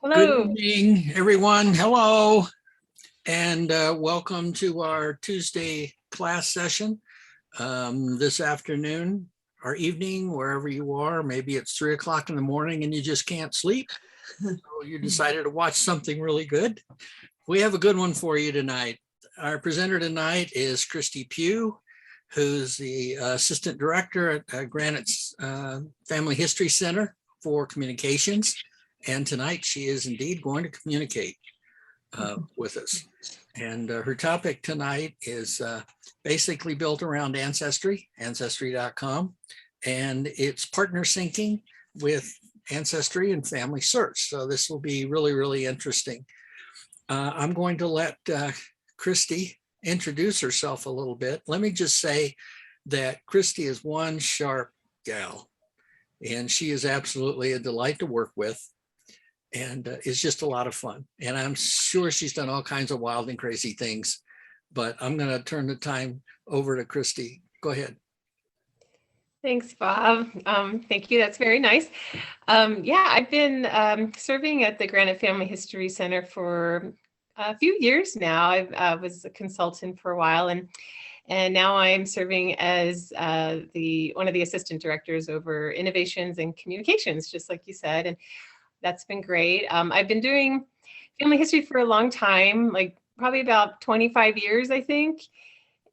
Good Hello. evening, everyone. Hello, and welcome to our Tuesday class session this afternoon or evening, wherever you are. Maybe it's 3 o'clock in the morning and you just can't sleep. So you decided to watch something really good. We have a good one for you tonight. Our presenter tonight is Christy Pugh, who's the Assistant Director at Granite's Family History Center for Communications. And tonight she is indeed going to communicate with us. And her topic tonight is basically built around Ancestry, ancestry.com, and it's partner syncing with Ancestry and Family Search. So this will be really, really interesting. I'm going to let Christy introduce herself a little bit. Let me just say that Christy is one sharp gal, and she is absolutely a delight to work with, and it's just a lot of fun. And I'm sure she's done all kinds of wild and crazy things, but I'm going to turn the time over to Christy. Go ahead. Thanks, Bob. Thank you. That's very nice. Yeah, I've been serving at the Granite Family History Center for a few years now. I was a consultant for a while, and now I'm serving as the one of the assistant directors over innovations and communications, just like you said, and that's been great. I've been doing family history for a long time, like probably about 25 years, I think.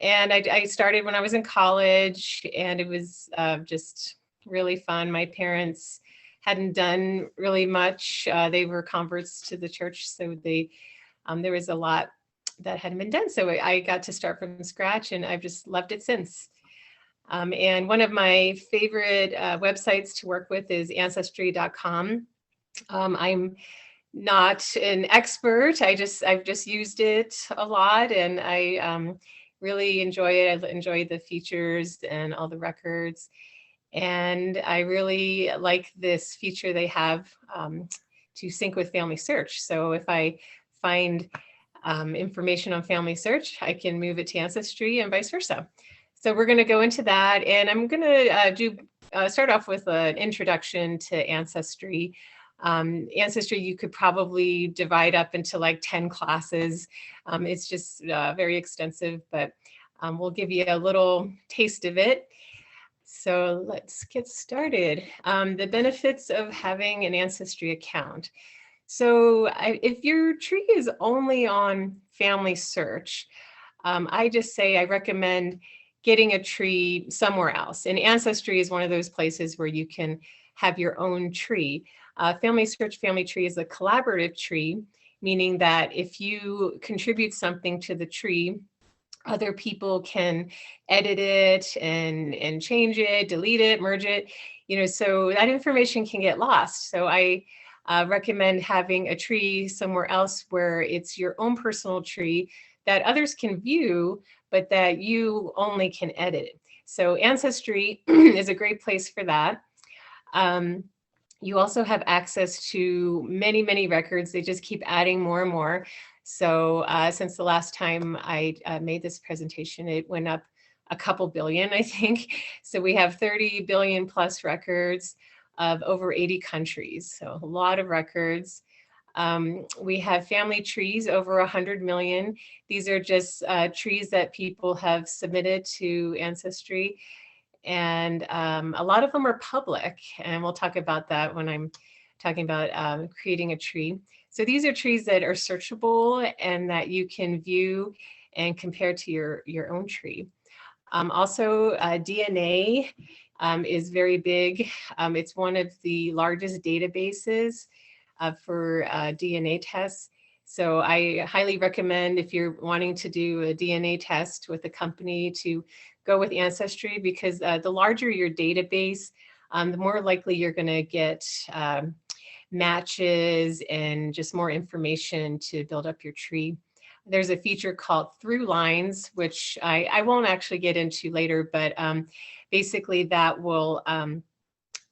And I started when I was in college, and it was just really fun. My parents hadn't done really much. They were converts to the church, so there was a lot that hadn't been done. So I got to start from scratch, and I've just loved it since. And one of my favorite websites to work with is ancestry.com. I'm not an expert. I've just used it a lot, and I really enjoy it. I enjoy the features and all the records, and I really like this feature they have to sync with Family Search. So if I find information on Family Search, I can move it to Ancestry and vice versa. So we're going to go into that, and I'm going to start off with an introduction to Ancestry. Ancestry, you could probably divide up into like 10 classes. It's just very extensive, but we'll give you a little taste of it. So let's get started. The benefits of having an Ancestry account. So if your tree is only on Family Search, I just say I recommend getting a tree somewhere else. And Ancestry is one of those places where you can have your own tree. Family Search Family Tree is a collaborative tree, meaning that if you contribute something to the tree, other people can edit it and change it, delete it, merge it, so that information can get lost. So I recommend having a tree somewhere else where it's your own personal tree that others can view, but that you only can edit. So Ancestry is a great place for that. You also have access to many, many records. They just keep adding more and more. So since the last time I made this presentation, it went up a couple billion, I think. So we have 30 billion plus records of over 80 countries. So a lot of records. We have family trees, over 100 million. These are just trees that people have submitted to Ancestry. And a lot of them are public, and we'll talk about that when I'm talking about creating a tree. So these are trees that are searchable and that you can view and compare to your own tree. Also, DNA is very big. It's one of the largest databases for DNA tests. So I highly recommend, if you're wanting to do a DNA test with a company, to go with Ancestry, because the larger your database, the more likely you're going to get matches and just more information to build up your tree. There's a feature called Through Lines, which I won't actually get into later, but basically that will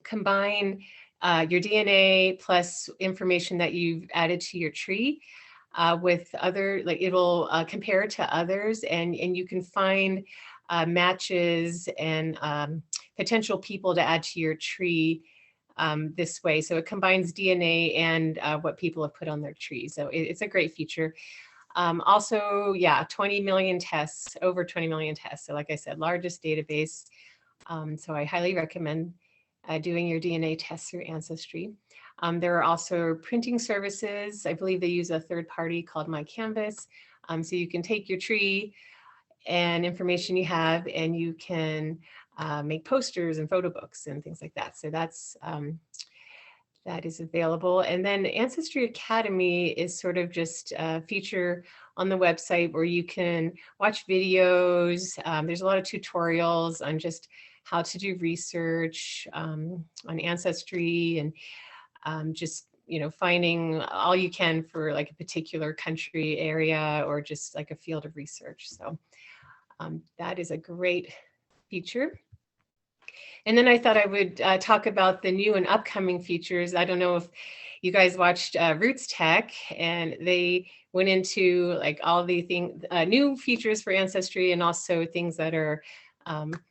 combine your DNA plus information that you've added to your tree with other, like it will compare to others, and you can find matches and potential people to add to your tree this way. So it combines DNA and what people have put on their trees. So it's a great feature. Also, yeah, 20 million tests, over 20 million tests. So like I said, largest database. So I highly recommend doing your DNA tests through Ancestry. There are also printing services. I believe they use a third party called MyCanvas. So you can take your tree and information you have, and you can make posters and photo books and things like that. So that is available. And then Ancestry Academy is sort of just a feature on the website where you can watch videos. There's a lot of tutorials on just how to do research on Ancestry, and just, you know, finding all you can for like a particular country area or just like a field of research. So that is a great feature. And then I thought I would talk about the new and upcoming features. I don't know if you guys watched Roots Tech, and they went into like all the new features for Ancestry and also things that are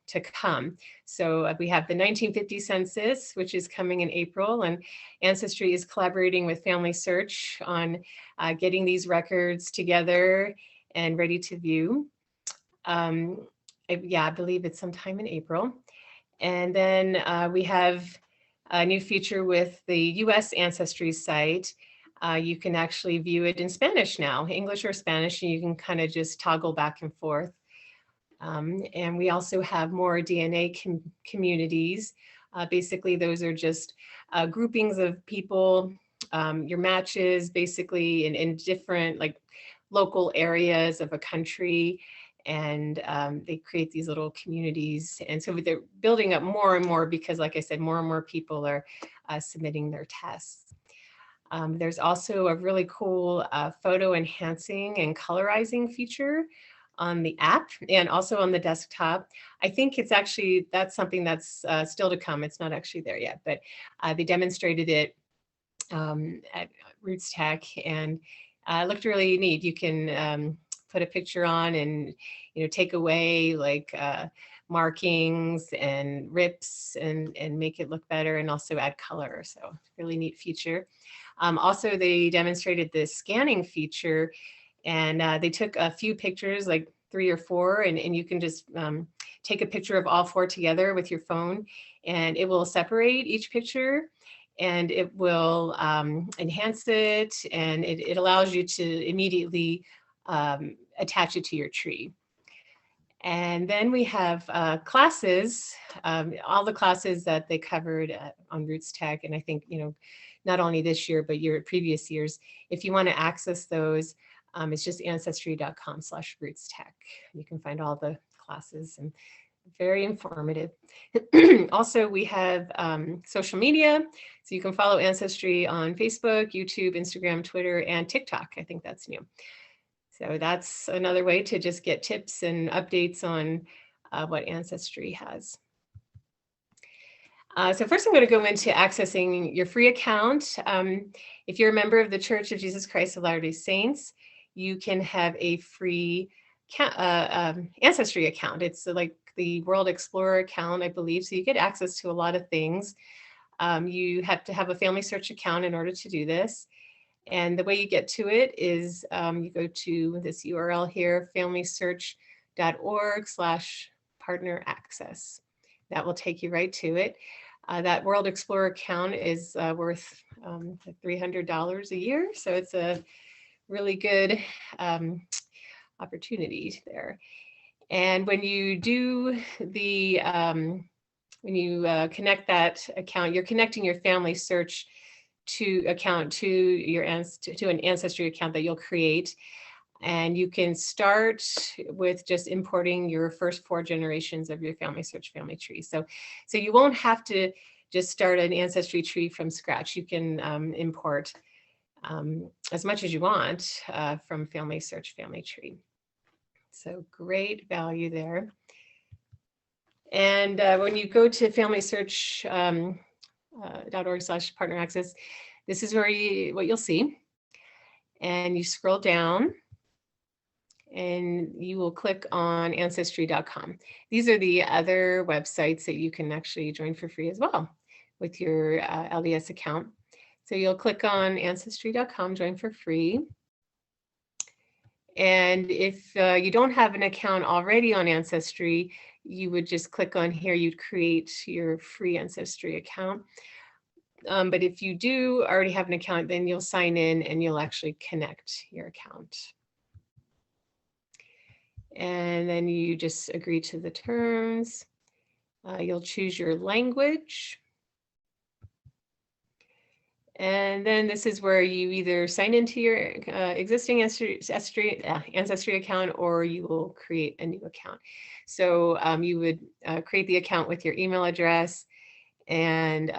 to come. So we have the 1950 census, which is coming in April, and Ancestry is collaborating with Family Search on getting these records together and ready to view. I believe it's sometime in April. And then we have a new feature with the US Ancestry site. You can actually view it in Spanish now, English or Spanish, and you can kind of just toggle back and forth. And we also have more DNA communities. Basically, those are just groupings of people, your matches basically in different like local areas of a country. And they create these little communities. And so they're building up more and more because, like I said, more and more people are submitting their tests. There's also a really cool photo enhancing and colorizing feature on the app and also on the desktop. I think it's actually, that's something that's still to come. It's not actually there yet, but they demonstrated it at Roots Tech, and it looked really neat. You can put a picture on and, you know, take away like markings and rips and make it look better, and also add color. So really neat feature. Also, they demonstrated the scanning feature, and they took a few pictures, like 3 or 4, and you can just take a picture of all 4 together with your phone, and it will separate each picture, and it will enhance it, and it allows you to immediately attach it to your tree. And then we have classes, all the classes that they covered on Roots Tech, and I think, you know, not only this year, but previous years. If you want to access those, it's just ancestry.com/rootstech. You can find all the classes, and very informative. Also, we have social media. So you can follow Ancestry on Facebook, YouTube, Instagram, Twitter, and TikTok. I think that's new. So that's another way to just get tips and updates on what Ancestry has. So first I'm going to go into accessing your free account. If you're a member of the Church of Jesus Christ of Latter-day Saints, you can have a free Ancestry account. It's like the World Explorer account, I believe. So you get access to a lot of things. You have to have a Family Search account in order to do this. And the way you get to it is you go to this URL here, familysearch.org/partner access. That will take you right to it. That World Explorer account is worth $300 a year. So it's a really good opportunity there. And when you do the, when you connect that account, you're connecting your Family Search account to an Ancestry account that you'll create. And you can start with just importing your first 4 generations of your Family Search family tree. So you won't have to just start an Ancestry tree from scratch. You can import as much as you want from Family Search family tree. So great value there. And when you go to familysearch.org/partner access, this is what you'll see. And you scroll down and you will click on ancestry.com. These are the other websites that you can actually join for free as well, with your LDS account. So you'll click on ancestry.com, join for free. And if you don't have an account already on Ancestry, you would just click on here, you'd create your free Ancestry account. But if you do already have an account, then you'll sign in and you'll actually connect your account. And then you just agree to the terms. You'll choose your language. And then this is where you either sign into your existing Ancestry account, or you will create a new account. So you would create the account with your email address, and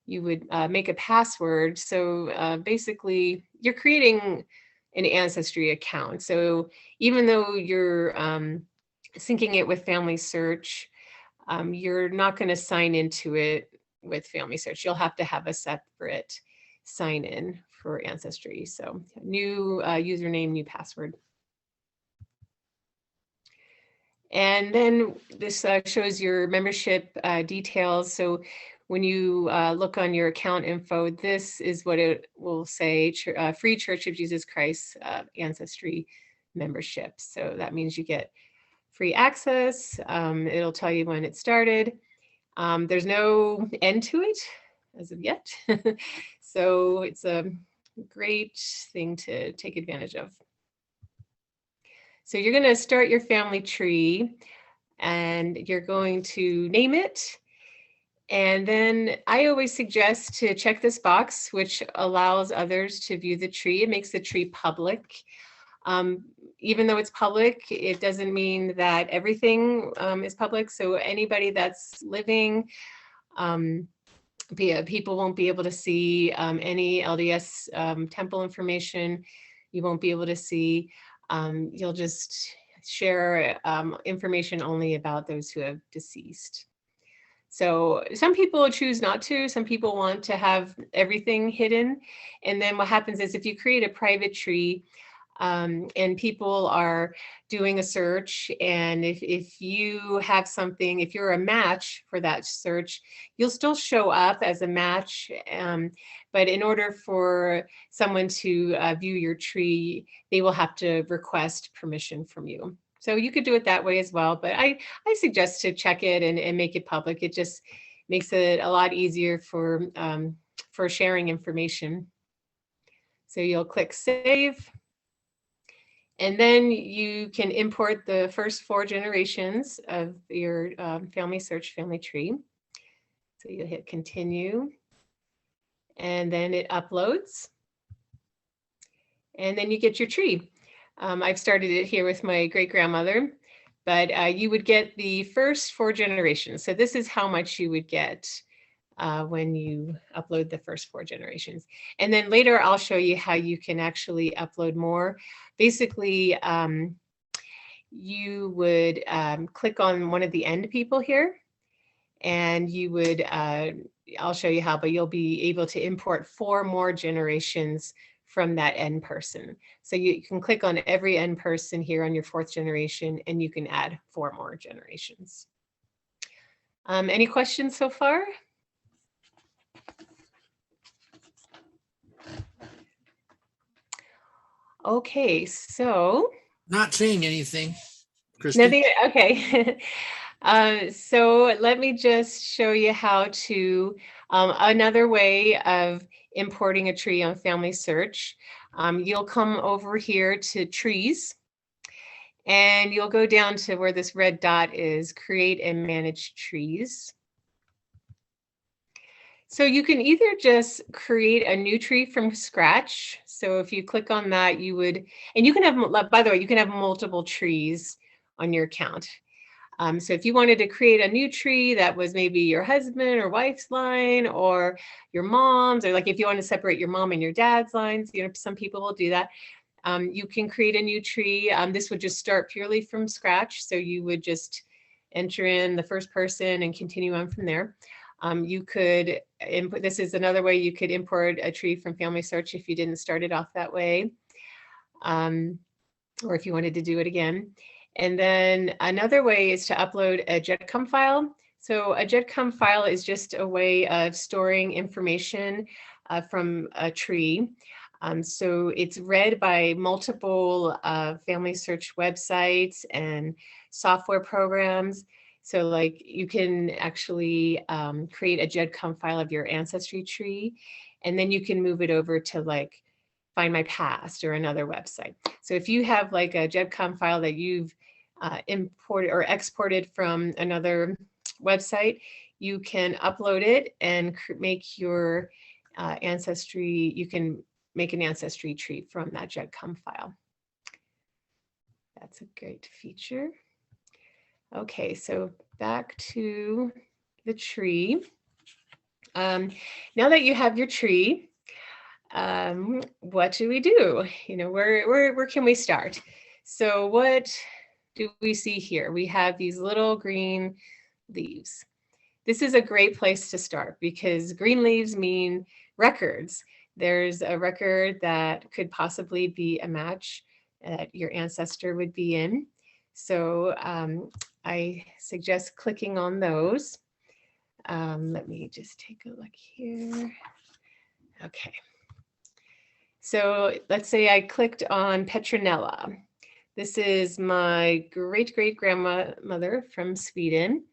you would make a password. So basically, you're creating an Ancestry account. So even though you're syncing it with Family Search, you're not going to sign into it with Family Search. You'll have to have a separate sign in for Ancestry. So new username, new password. And then this shows your membership details. So when you look on your account info, this is what it will say, free Church of Jesus Christ Ancestry membership. So that means you get free access. It'll tell you when it started. There's no end to it as of yet. So it's a great thing to take advantage of. So you're going to start your family tree and you're going to name it. And then I always suggest to check this box, which allows others to view the tree. It makes the tree public. Even though it's public, it doesn't mean that everything is public. So anybody that's living, people won't be able to see any LDS temple information. You won't be able to see. You'll just share information only about those who have deceased. So some people choose not to. Some people want to have everything hidden. And then what happens is if you create a private tree, and people are doing a search, and if you have something, if you're a match for that search, you'll still show up as a match. But in order for someone to view your tree, they will have to request permission from you. So you could do it that way as well. But I suggest to check it and make it public. It just makes it a lot easier for sharing information. So you'll click save. And then you can import the first 4 generations of your Family Search family tree. So you'll hit continue, and then it uploads. And then you get your tree. I've started it here with my great-grandmother, but you would get the first 4 generations. So this is how much you would get when you upload the first 4 generations. And then later I'll show you how you can actually upload more. Basically, you would click on one of the end people here, and you would, I'll show you how, but you'll be able to import 4 more generations from that end person. So you can click on every end person here on your 4th generation, and you can add 4 more generations. Any questions so far? Okay, so. Not seeing anything, Christy. Nothing, okay. So let me just show you how to, another way of importing a tree on Family Search. You'll come over here to trees, and you'll go down to where this red dot is, create and manage trees. So you can either just create a new tree from scratch. So if you click on that, you would, and you can have, by the way, you can have multiple trees on your account. So if you wanted to create a new tree that was maybe your husband or wife's line, or your mom's, or like if you want to separate your mom and your dad's lines, you know, some people will do that. You can create a new tree. This would just start purely from scratch. So you would just enter in the first person and continue on from there. You could input, this is another way you could import a tree from Family Search if you didn't start it off that way, or if you wanted to do it again. And then another way is to upload a JETCOM file. So a GEDCOM file is just a way of storing information from a tree. So it's read by multiple family search websites and software programs. So like you can actually create a GEDCOM file of your ancestry tree, and then you can move it over to like Find My Past or another website. So if you have like a GEDCOM file that you've imported or exported from another website, you can upload it and make your ancestry, you can make an ancestry tree from that GEDCOM file. That's a great feature. Okay, so back to the tree. Now that you have your tree, what do we do? You know, where can we start? So what do we see here? We have these little green leaves. This is a great place to start because green leaves mean records. There's a record that could possibly be a match that your ancestor would be in. So I suggest clicking on those. Let me just take a look here. Okay. So let's say I clicked on Petronella. This is my great-great-grandmother from Sweden.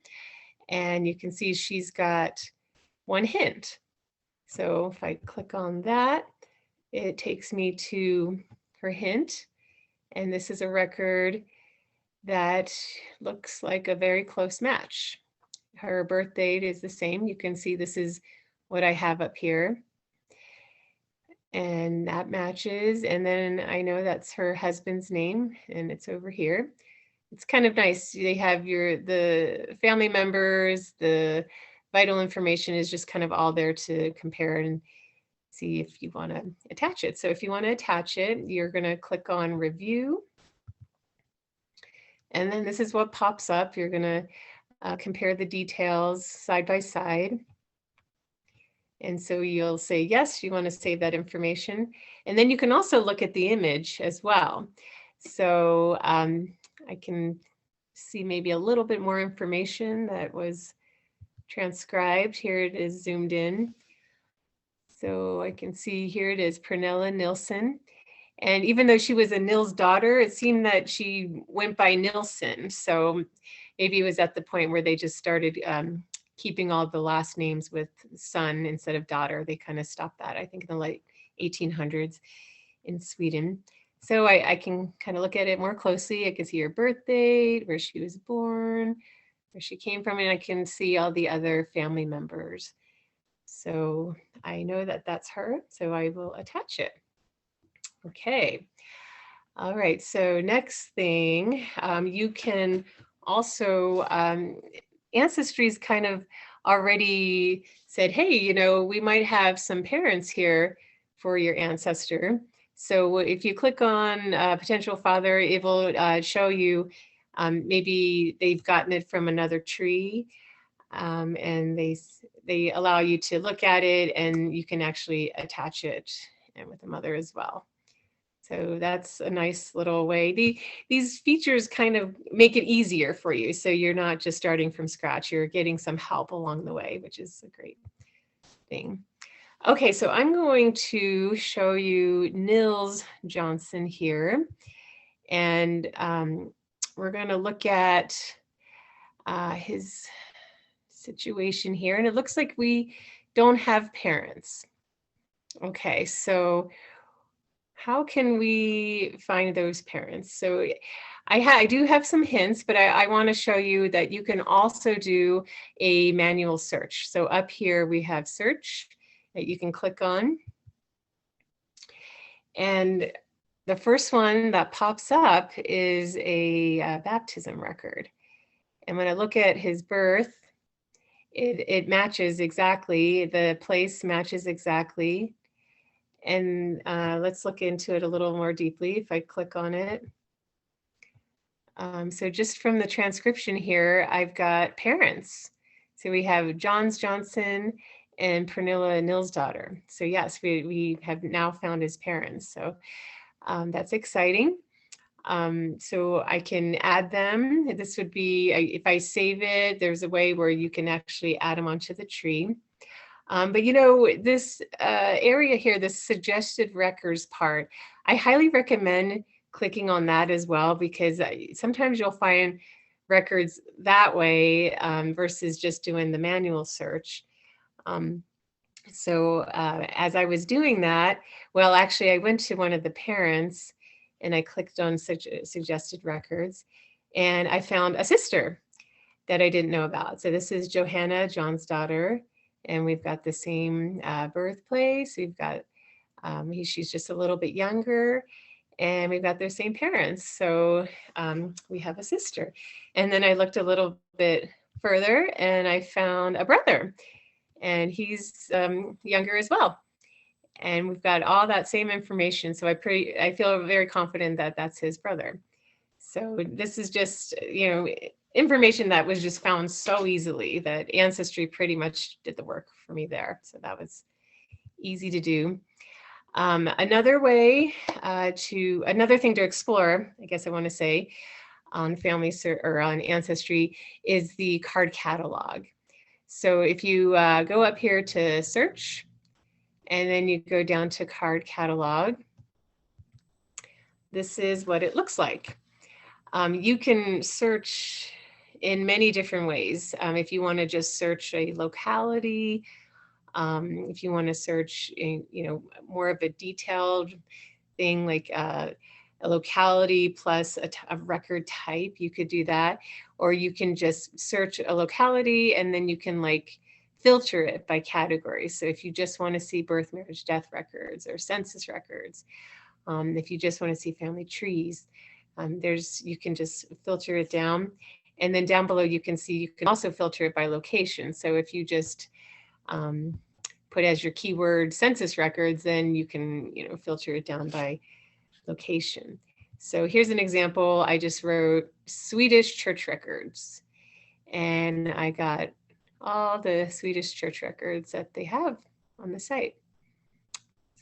And you can see she's got one hint. So if I click on that, it takes me to her hint. And this is a record that looks like a very close match. Her birth date is the same. You can see this is what I have up here. And that matches. And then I know that's her husband's name, and it's over here. It's kind of nice. They have the family members, the vital information is just kind of all there to compare and see if you want to attach it. So if you want to attach it, you're going to click on review. And then this is what pops up. You're going to compare the details side by side. And so you'll say, yes, you want to save that information. And then you can also look at the image as well. So I can see maybe a little bit more information that was transcribed. Here it is zoomed in. So I can see here it is Pernilla Nilsson. And even though she was a Nils daughter, it seemed that she went by Nilsson. So maybe it was at the point where they just started keeping all the last names with son instead of daughter. They kind of stopped that, I think, in the late 1800s in Sweden. So I can kind of look at it more closely. I can see her birth date, where she was born, where she came from, and I can see all the other family members. So I know that that's her, so I will attach it. Okay. All right, so next thing, you can also, Ancestry's kind of already said, hey, you know, we might have some parents here for your ancestor. So if you click on potential father, it will show you maybe they've gotten it from another tree, and they allow you to look at it, and you can actually attach it and with the mother as well. So that's a nice little way. These features kind of make it easier for you. So you're not just starting from scratch, you're getting some help along the way, which is a great thing. Okay, so I'm going to show you Nils Johnson here. And we're going to look at his situation here. And it looks like we don't have parents. Okay, so how can we find those parents? So I do have some hints, but I want to show you that you can also do a manual search. So up here we have search that you can click on. And the first one that pops up is a baptism record. And when I look at his birth, it matches exactly, the place matches exactly. And let's look into it a little more deeply if I click on it. So just from the transcription here, I've got parents. So we have Johns Johnson and Pernilla Nilsdottir. So yes, we have now found his parents. So that's exciting. So I can add them. This would be, if I save it, there's a way where you can actually add them onto the tree. But this area here, this suggested records part, I highly recommend clicking on that as well, because sometimes you'll find records that way versus just doing the manual search. So as I was doing that, well, actually, I went to one of the parents and I clicked on suggested records, and I found a sister that I didn't know about. So this is Johanna, John's daughter, and we've got the same birthplace. We've got, she's just a little bit younger, and we've got their same parents. So we have a sister. And then I looked a little bit further and I found a brother, and he's younger as well. And we've got all that same information. So I feel very confident that that's his brother. So this is just, information that was just found so easily that Ancestry pretty much did the work for me there. So that was easy to do. Another thing to explore, I guess I want to say, on on Ancestry is the card catalog. So if you go up here to search, and then you go down to card catalog, this is what it looks like. You can search in many different ways. If you want to just search a locality, if you want to search, more of a detailed thing like a locality plus a record type, you could do that. Or you can just search a locality and then you can filter it by category. So if you just want to see birth, marriage, death records or census records, if you just want to see family trees, you can just filter it down. And then down below you can also filter it by location. So if you just put as your keyword census records, then you can filter it down by location. So here's an example. I just wrote Swedish church records, and I got all the Swedish church records that they have on the site.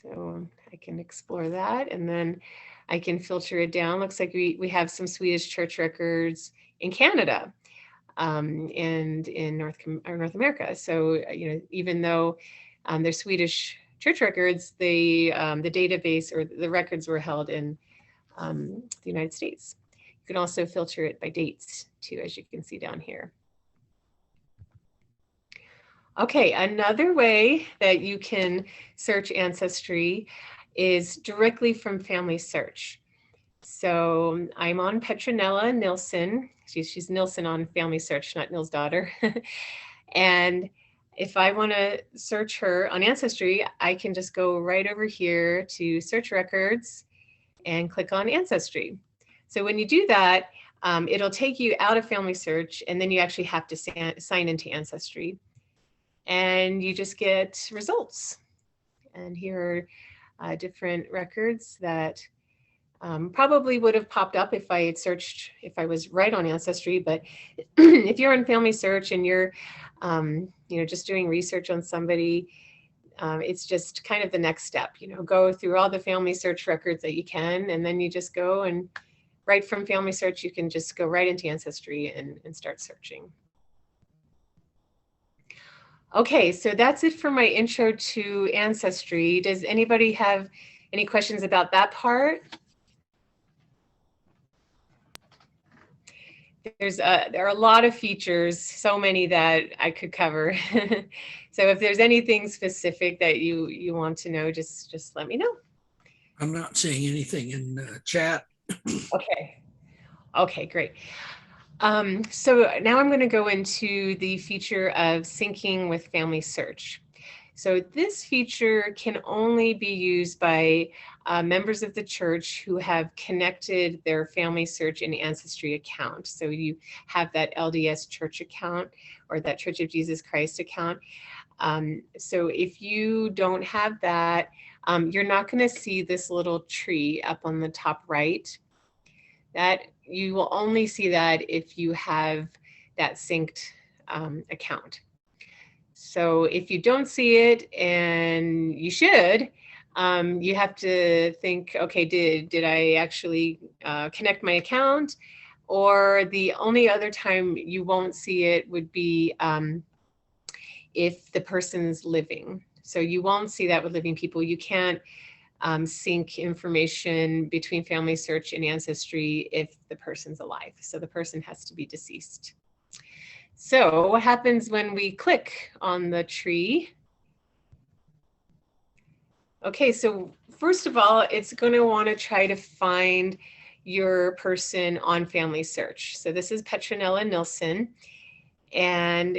So I can explore that, and then I can filter it down. Looks like we have some Swedish church records in Canada and in North America. So even though they're Swedish church records, the database or the records were held in the United States. You can also filter it by dates too, as you can see down here. Okay, another way that you can search Ancestry is directly from Family Search. So I'm on Petronella Nilsson. She's Nilsson on Family Search, not Nils' daughter. And if I want to search her on Ancestry, I can just go right over here to Search Records and click on Ancestry. So when you do that, it'll take you out of Family Search, and then you actually have to sign into Ancestry. And you just get results. And here are different records that probably would have popped up if I had searched, if I was right on Ancestry. But if you're on Family Search and you're just doing research on somebody, it's just kind of the next step. Go through all the Family Search records that you can, and then you just go and right from Family Search, you can just go right into Ancestry and start searching. Okay, so that's it for my intro to Ancestry. Does anybody have any questions about that part? There are a lot of features, so many that I could cover. So if there's anything specific that you want to know, just let me know. I'm not seeing anything in the chat. Okay, great. So now I'm going to go into the feature of syncing with Family Search. So this feature can only be used by members of the church who have connected their Family Search and Ancestry account. So you have that LDS church account or that Church of Jesus Christ account. So if you don't have that, you're not going to see this little tree up on the top right. That you will only see that if you have that synced account. So if you don't see it, and you should, You have to think, okay, did I actually connect my account? Or the only other time you won't see it would be if the person's living. So you won't see that with living people. You can't sync information between Family Search and Ancestry if the person's alive. So the person has to be deceased. So what happens when we click on the tree? Okay, so first of all, it's going to want to try to find your person on Family Search. So this is Petronella Nilsson. And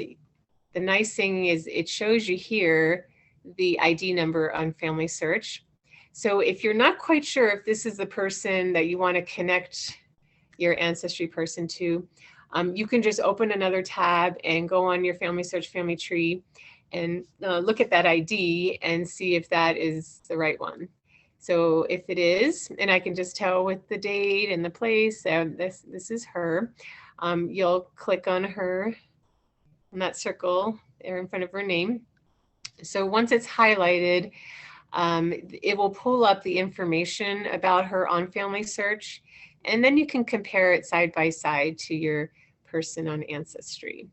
the nice thing is it shows you here the ID number on Family Search. So if you're not quite sure if this is the person that you want to connect your Ancestry person to, you can just open another tab and go on your Family Search family tree and look at that ID and see if that is the right one. So if it is, and I can just tell with the date and the place, this is her, you'll click on her in that circle there in front of her name. So once it's highlighted, it will pull up the information about her on Family Search, and then you can compare it side by side to your person on Ancestry.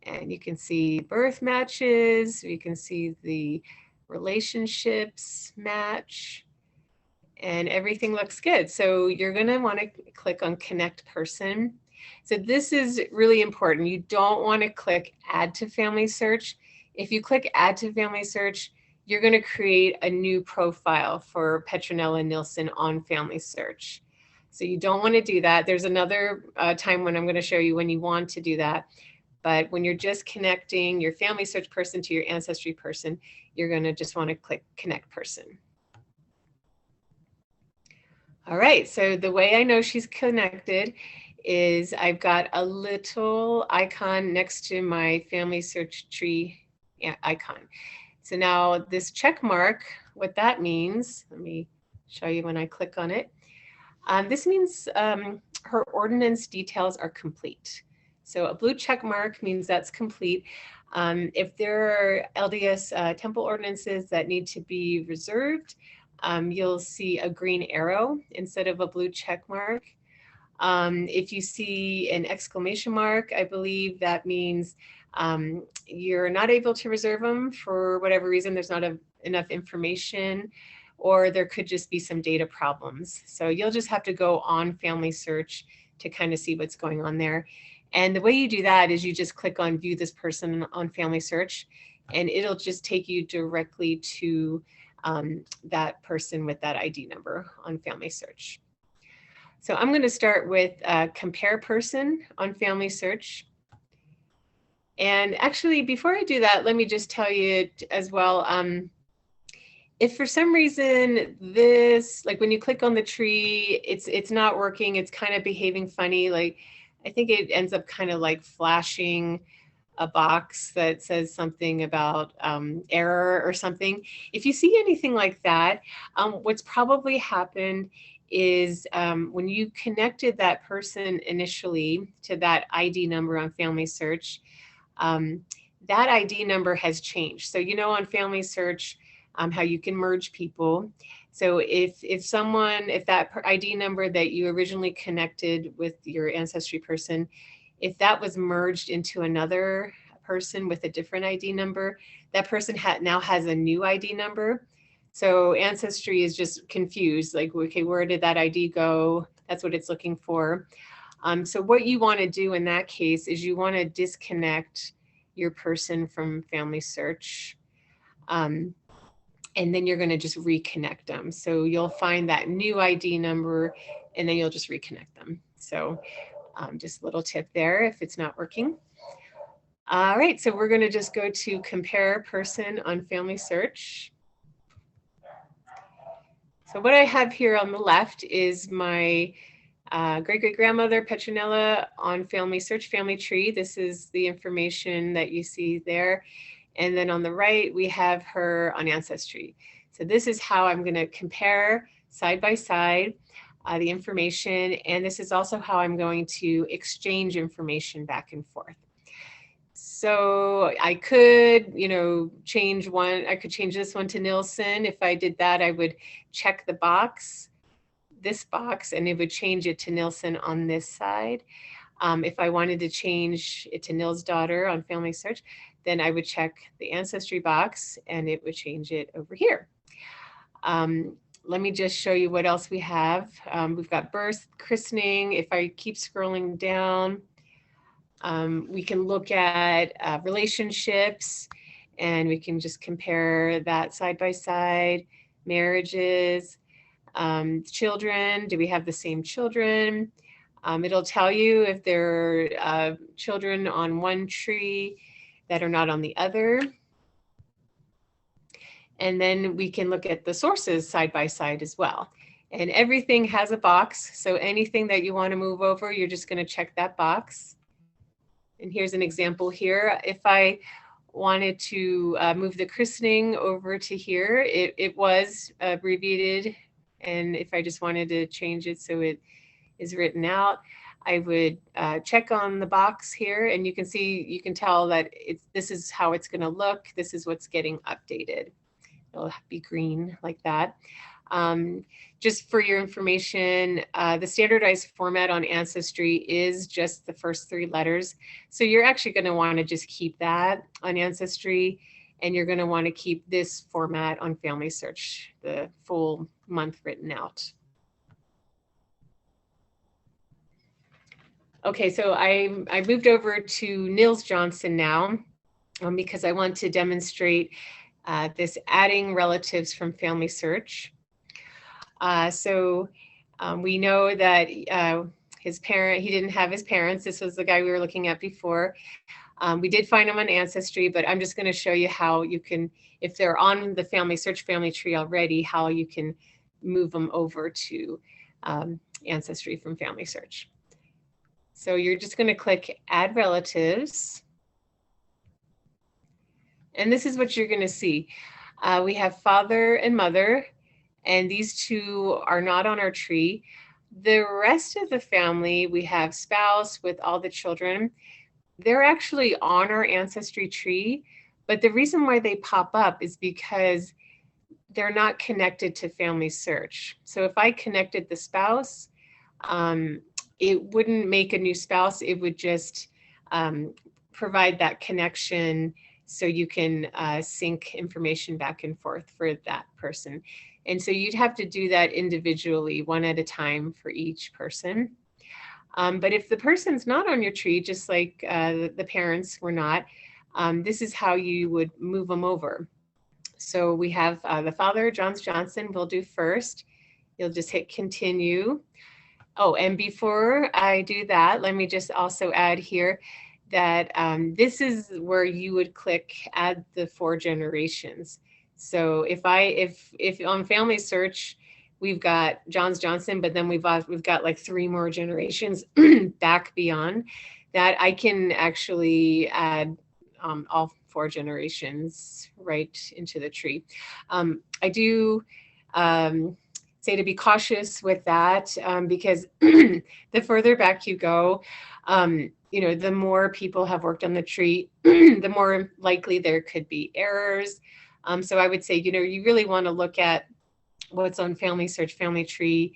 And you can see birth matches, you can see the relationships match, and everything looks good. So you're going to want to click on Connect Person. So this is really important. You don't want to click Add to Family Search. If you click Add to Family Search, you're going to create a new profile for Petronella Nilsson on Family Search. So you don't want to do that. There's another time when I'm going to show you when you want to do that. But when you're just connecting your Family Search person to your Ancestry person, you're going to just want to click Connect Person. All right, so the way I know she's connected is I've got a little icon next to my Family Search tree icon. So now this check mark, what that means, let me show you when I click on it. This means her ordinance details are complete. So a blue check mark means that's complete. If there are LDS temple ordinances that need to be reserved, you'll see a green arrow instead of a blue check mark. If you see an exclamation mark, I believe that means you're not able to reserve them for whatever reason. There's not enough information, or there could just be some data problems. So you'll just have to go on Family Search to kind of see what's going on there. And the way you do that is you just click on View this person on Family Search, and it'll just take you directly to that person with that ID number on Family Search. So I'm going to start with Compare Person on Family Search. And actually, before I do that, let me just tell you as well, if for some reason this, like when you click on the tree, it's not working, it's kind of behaving funny, like I think it ends up kind of like flashing a box that says something about error or something. If you see anything like that, what's probably happened is when you connected that person initially to that ID number on Family Search, that ID number has changed. So you know on Family Search how you can merge people. So if that ID number that you originally connected with your Ancestry person, if that was merged into another person with a different ID number, that person now has a new ID number. So Ancestry is just confused, like, okay, where did that ID go? That's what it's looking for. So what you want to do in that case is you want to disconnect your person from Family Search. And then you're going to just reconnect them. So you'll find that new ID number and then you'll just reconnect them. So just a little tip there if it's not working. All right, so we're going to just go to Compare Person on Family Search. So what I have here on the left is my great-great-grandmother Petronella on Family Search family tree. This is the information that you see there. And then on the right, we have her on Ancestry. So this is how I'm going to compare side by side the information. And this is also how I'm going to exchange information back and forth. So I could, change one. I could change this one to Nilsson. If I did that, I would check the box, this box, and it would change it to Nilsson on this side. If I wanted to change it to Nils daughter on Family Search, then I would check the ancestry box and it would change it over here. Let me just show you what else we have. We've got birth, christening. If I keep scrolling down, we can look at relationships, and we can just compare that side by side. Marriages, children, do we have the same children? It'll tell you if there are children on one tree that are not on the other. And then we can look at the sources side by side as well. And everything has a box. So anything that you want to move over, you're just going to check that box. And here's an example here. If I wanted to move the christening over to here, it was abbreviated. And if I just wanted to change it so it is written out, I would check on the box here, and you can see, you can tell that this is how it's going to look. This is what's getting updated. It'll be green like that. Just for your information, the standardized format on Ancestry is just the first 3 letters. So you're actually going to want to just keep that on Ancestry, and you're going to want to keep this format on Family Search, the full month written out. Okay, so I moved over to Nils Johnson now because I want to demonstrate this adding relatives from Family Search. We know that he didn't have his parents. This was the guy we were looking at before. We did find him on Ancestry, but I'm just going to show you how you can, if they're on the Family Search family tree already, how you can move them over to Ancestry from Family Search. So you're just going to click Add Relatives. And this is what you're going to see. We have father and mother, and these 2 are not on our tree. The rest of the family, we have spouse with all the children. They're actually on our Ancestry tree, but the reason why they pop up is because they're not connected to Family Search. So if I connected the spouse, it wouldn't make a new spouse. It would just provide that connection so you can sync information back and forth for that person. And so you'd have to do that individually, one at a time for each person. But if the person's not on your tree, just like the parents were not, this is how you would move them over. So we have the father, Johns Johnson, we'll do first. You'll just hit continue. Oh, and before I do that, let me just also add here that this is where you would click add the 4 generations. So if on Family Search, we've got Johns Johnson, but then we've got like 3 more generations back beyond that, I can actually add all 4 generations right into the tree. I do say to be cautious with that because the further back you go, the more people have worked on the tree, the more likely there could be errors. So I would say, you really want to look at what's on Family Search family tree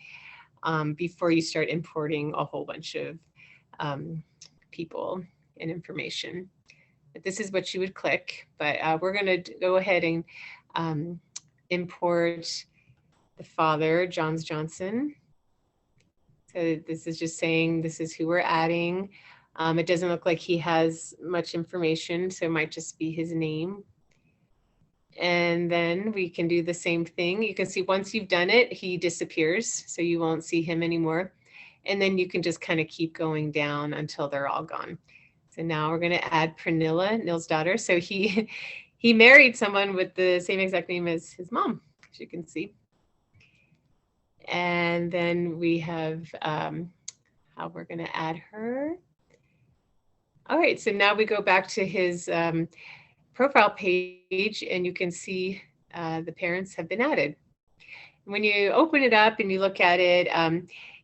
before you start importing a whole bunch of people and information. But this is what you would click, but we're going to go ahead and import the father, Johns Johnson. So this is just saying this is who we're adding. It doesn't look like he has much information, so it might just be his name. And then we can do the same thing. You can see once you've done it, he disappears, so you won't see him anymore. And then you can just kind of keep going down until they're all gone. So now we're going to add Pernilla, Nils' daughter. So he married someone with the same exact name as his mom, as you can see. And then we have how we're going to add her. All right, so now we go back to his profile page, and you can see the parents have been added. When you open it up and you look at it,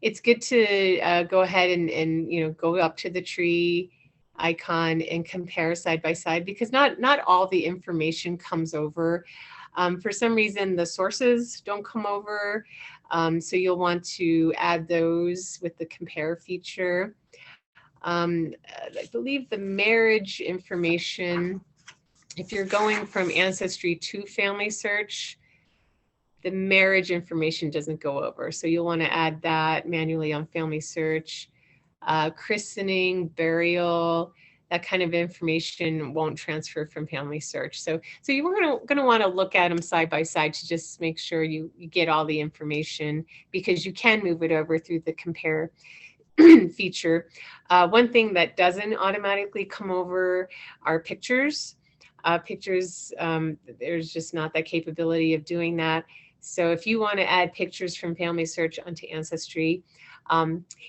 it's good to go ahead and go up to the tree icon and compare side by side, because not all the information comes over. For some reason, the sources don't come over. So you'll want to add those with the compare feature. I believe the marriage information, if you're going from Ancestry to Family Search, the marriage information doesn't go over. So you'll want to add that manually on Family Search. Christening, burial, that kind of information won't transfer from Family Search. So you're going to want to look at them side by side to just make sure you get all the information, because you can move it over through the compare feature. One thing that doesn't automatically come over are pictures. There's just not that capability of doing that. So if you want to add pictures from Family Search onto Ancestry,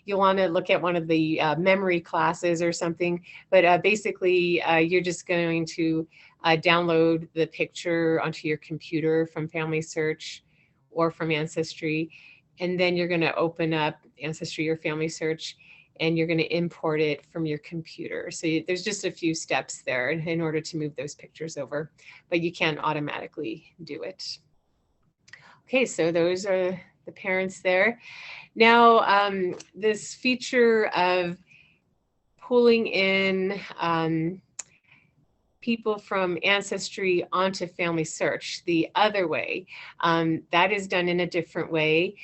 you'll want to look at one of the memory classes or something. But basically, you're just going to download the picture onto your computer from Family Search or from Ancestry. And then you're going to open up Ancestry or Family Search, and you're going to import it from your computer. So there's just a few steps there in order to move those pictures over, but you can't automatically do it. Okay, so those are the parents there. Now, this feature of pulling in people from Ancestry onto Family Search the other way, that is done in a different way.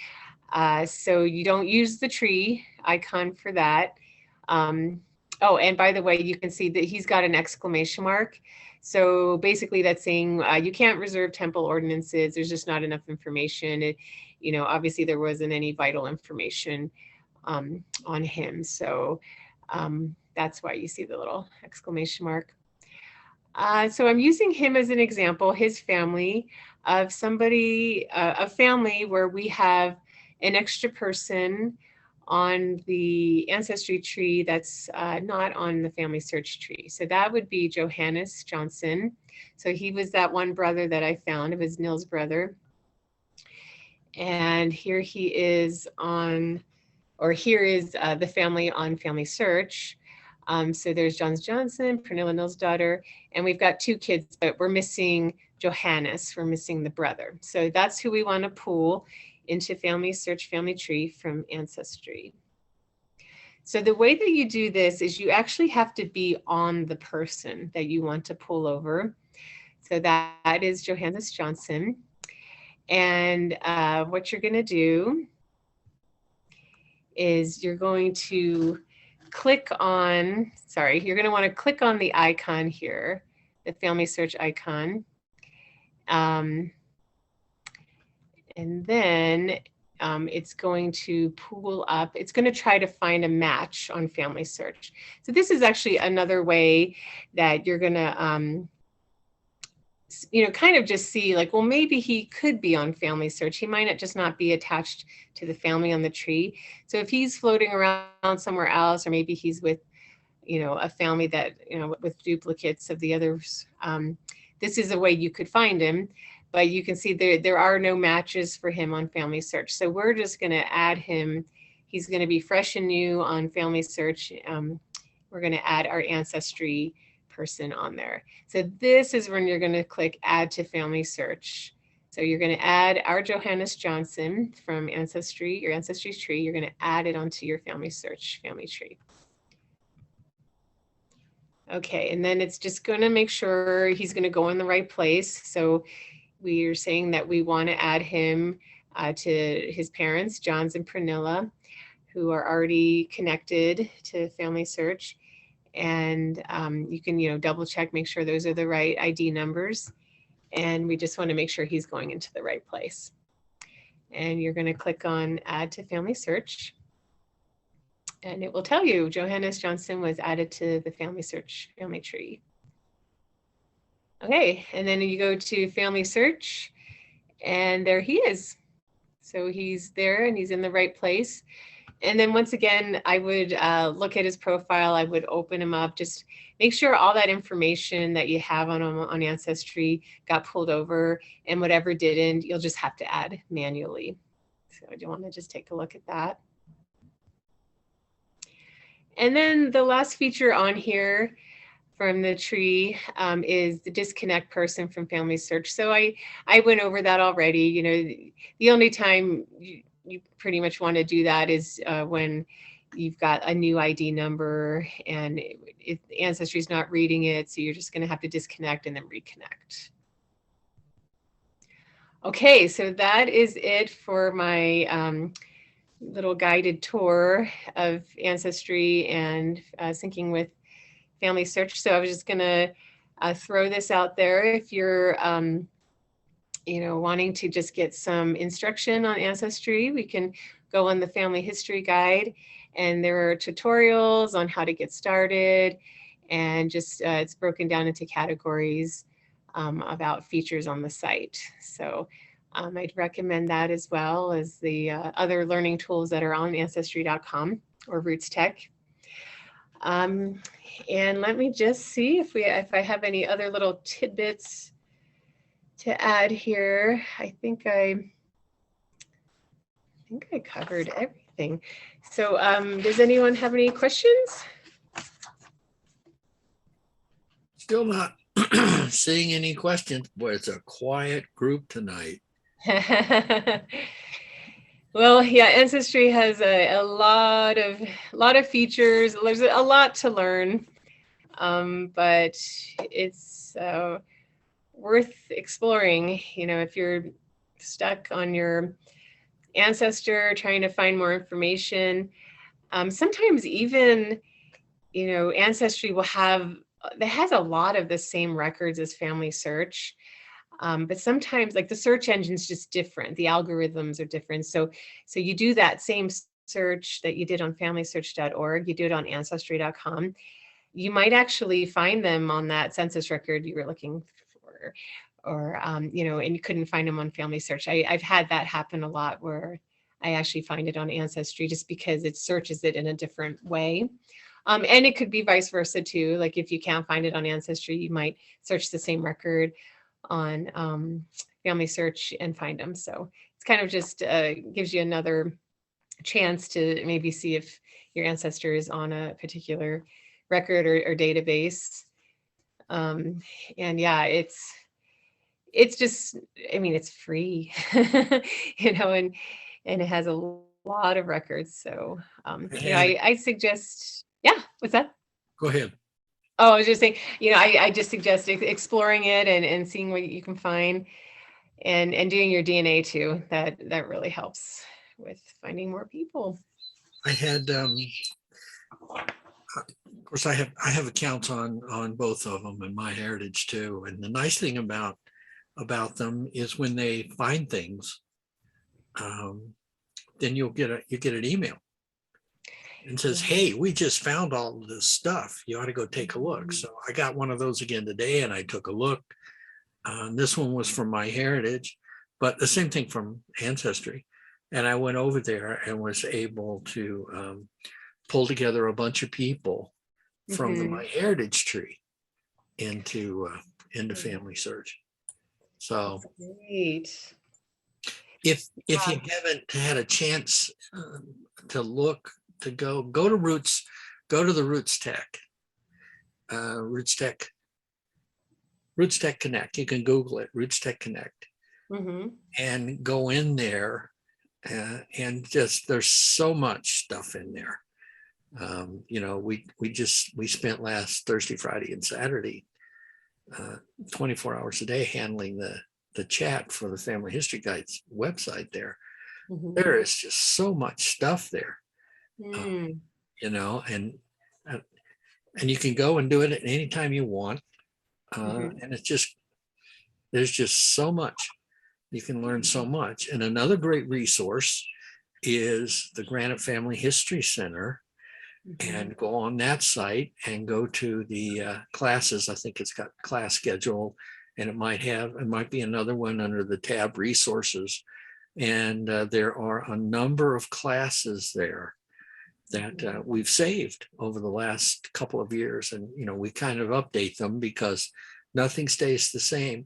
So you don't use the tree icon for that. Oh, and by the way, you can see that he's got an exclamation mark. So basically that's saying you can't reserve temple ordinances. There's just not enough information. Obviously there wasn't any vital information on him. So that's why you see the little exclamation mark. So I'm using him as an example, his family, of a family where we have an extra person on the Ancestry tree that's not on the Family Search tree. So that would be Johannes Johnson. So he was that one brother that I found. It was Nils' brother. And here he is here is the family on Family Search. So there's John Johnson, Pernilla, Nils' daughter, and we've got 2 kids, but we're missing Johannes. We're missing the brother. So that's who we want to pull into Family Search Family Tree from Ancestry. So the way that you do this is you actually have to be on the person that you want to pull over. So that is Johannes Johnson. And what you're going to do is you're going to you're going to want to click on the icon here, the Family Search icon. And then it's going to pull up, it's going to try to find a match on Family Search. So this is actually another way that you're going to, kind of just see like, well, maybe he could be on Family Search. He might not be attached to the family on the tree. So if he's floating around somewhere else, or maybe he's with, a family that, with duplicates of the others, this is a way you could find him. But you can see there are no matches for him on Family Search. So we're just going to add him. He's going to be fresh and new on Family Search. We're going to add our Ancestry person on there. So this is when you're going to click Add to Family Search. So you're going to add our Johannes Johnson from Ancestry, your Ancestry tree. You're going to add it onto your Family Search family tree. Okay, and then it's just going to make sure he's going to go in the right place. So we are saying that we want to add him to his parents, John's and Pernilla, who are already connected to Family Search. And you can, double check, make sure those are the right ID numbers. And we just want to make sure he's going into the right place. And you're going to click on Add to Family Search. And it will tell you Johannes Johnson was added to the Family Search family tree. Okay, and then you go to Family Search, and there he is. So he's there and he's in the right place. And then once again, I would look at his profile. I would open him up, just make sure all that information that you have on him on Ancestry got pulled over, and whatever didn't, you'll just have to add manually. So I do want to just take a look at that. And then the last feature on here from the tree is the disconnect person from Family Search. So I went over that already. You know, the only time you pretty much want to do that is when you've got a new ID number and Ancestry is not reading it. So you're just going to have to disconnect and then reconnect. Okay, so that is it for my little guided tour of Ancestry and syncing with Family Search. So I was just gonna throw this out there. If you're, you know, wanting to just get some instruction on Ancestry, we can go on the Family History Guide, and there are tutorials on how to get started, and just it's broken down into categories about features on the site. So I'd recommend that, as well as the other learning tools that are on ancestry.com or Roots Tech. And let me just see if I have any other little tidbits to add here. I think I covered everything. So does anyone have any questions? Still not seeing any questions. Boy, it's a quiet group tonight. Well, yeah, Ancestry has a lot of features. There's a lot to learn, but it's worth exploring. You know, if you're stuck on your ancestor trying to find more information, sometimes even, you know, Ancestry will have, that has a lot of the same records as Family Search. But sometimes, like, the search engine's just different. The algorithms are different. So you do that same search that you did on FamilySearch.org, you do it on Ancestry.com. You might actually find them on that census record you were looking for, or you know, and you couldn't find them on Family Search. I've had that happen a lot, where I actually find it on Ancestry just because it searches it in a different way. And it could be vice versa too. Like, if you can't find it on Ancestry, you might search the same record on Family Search and find them. So it's kind of just gives you another chance to maybe see if your ancestor is on a particular record or database. And yeah, it's just, I mean, it's free, you know, and it has a lot of records. So you know, I suggest, yeah, what's that? Go ahead. Oh, I was just saying, you know, I just suggest exploring it and seeing what you can find, and doing your DNA too. That really helps with finding more people. I had, of course, I have accounts on both of them, and MyHeritage too. And the nice thing about them is when they find things, then you get an email and says, "Hey, we just found all of this stuff. You ought to go take a look." So I got one of those again today, and I took a look. This one was from MyHeritage, but the same thing from Ancestry. And I went over there and was able to pull together a bunch of people from the MyHeritage tree into Family Search. So great. If you haven't had a chance to look, to go to Roots, go to the Roots Tech Connect. You can Google it, Roots Tech Connect, and go in there, and just, there's so much stuff in there. You know, we spent last Thursday, Friday, and Saturday 24 hours a day handling the chat for the Family History Guide's website there. There is just so much stuff there. You know, and you can go and do it at any time you want. And it's just, there's just so much. You can learn so much. And another great resource is the Granite Family History Center. And go on that site and go to the classes. I think it's got class schedule, and it might be another one under the tab resources. And there are a number of classes there that we've saved over the last couple of years. And, you know, we kind of update them because nothing stays the same.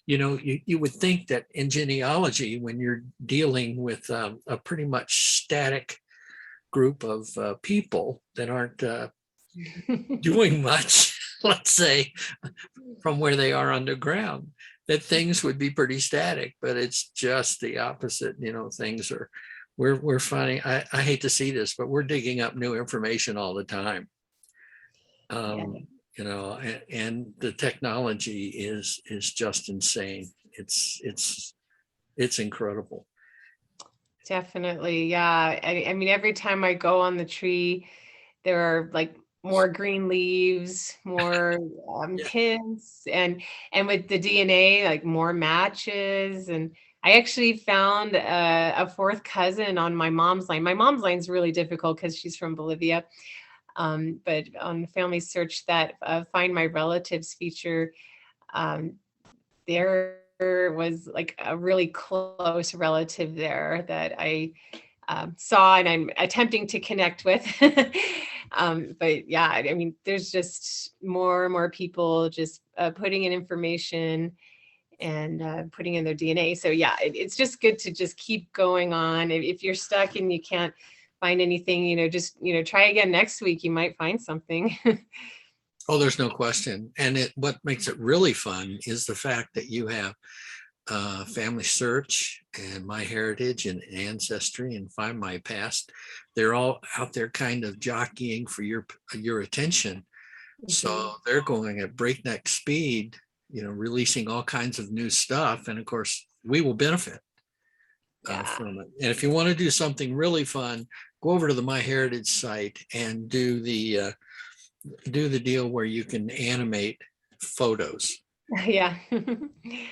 You know, you would think that in genealogy, when you're dealing with a pretty much static group of people that aren't doing much, let's say, from where they are underground, that things would be pretty static, but it's just the opposite. Things are, we're finding, I hate to see this, but we're digging up new information all the time. Yeah. And the technology is just insane. It's incredible. Definitely. Yeah. I mean, every time I go on the tree, there are like more green leaves, more Yeah. tints, and with the DNA, like more matches. And I actually found a fourth cousin on my mom's line. My mom's line's really difficult because she's from Bolivia. But on the family search, that Find My Relatives feature, there was like a really close relative there that I saw and I'm attempting to connect with. But yeah, I mean, there's just more and more people just putting in information and putting in their DNA. So yeah, it's just good to just keep going on. If you're stuck and you can't find anything, just, try again next week. You might find something. Oh, there's no question. And what makes it really fun is the fact that you have Family Search and MyHeritage and Ancestry and Find My Past. They're all out there kind of jockeying for your attention. So they're going at breakneck speed, releasing all kinds of new stuff. And of course, we will benefit from it. And if you want to do something really fun, go over to the MyHeritage site and do the deal where you can animate photos. Yeah.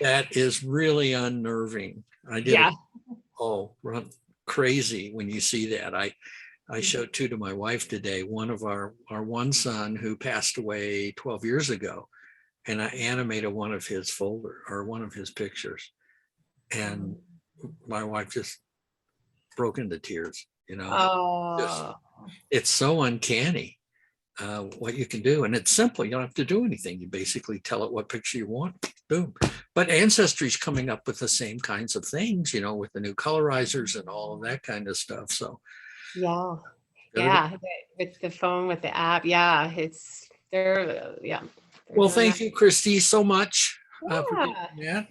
That is really unnerving. I did Yeah. run crazy when you see that. I showed two to my wife today, one of our one son who passed away 12 years ago, and I animated one of his one of his pictures. And my wife just broke into tears, Oh. It's so uncanny. What you can do, and it's simple. You don't have to do anything. You basically tell it what picture you want, boom. But Ancestry is coming up with the same kinds of things, with the new colorizers and all of that kind of stuff. So Yeah. With the phone, with the app. Yeah, they're well, doing thank that. you, Christy, so much for doing Yeah. that.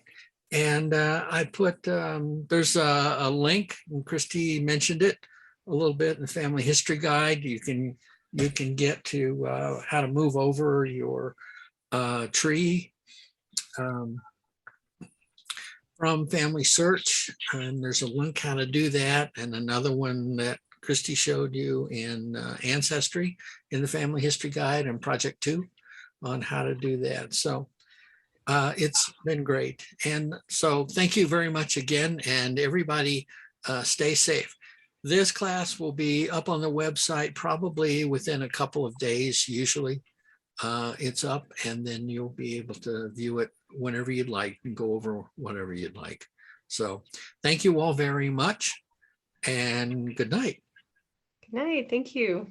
And I put there's a link, and Christy mentioned it a little bit in the Family History Guide. You can get to how to move over your tree from Family Search, and there's a link how to do that, and another one that Christy showed you in Ancestry in the Family History Guide and Project 2 on how to do that. So it's been great. And so thank you very much again, and everybody stay safe. This class will be up on the website probably within a couple of days. Usually it's up, and then you'll be able to view it whenever you'd like and go over whatever you'd like. So thank you all very much, and good night. Good night. Thank you.